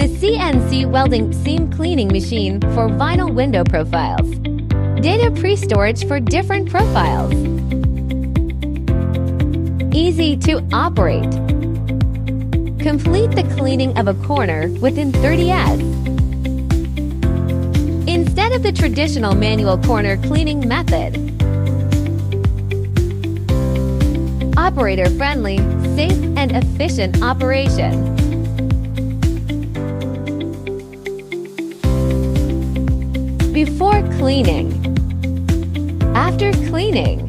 The CNC welding seam cleaning machine for vinyl window profiles. Data pre-storage for different profiles. Easy to operate. Complete the cleaning of a corner within 30s. Instead of the traditional manual corner cleaning method. Operator-friendly, safe, and efficient operation. Before cleaning. After cleaning.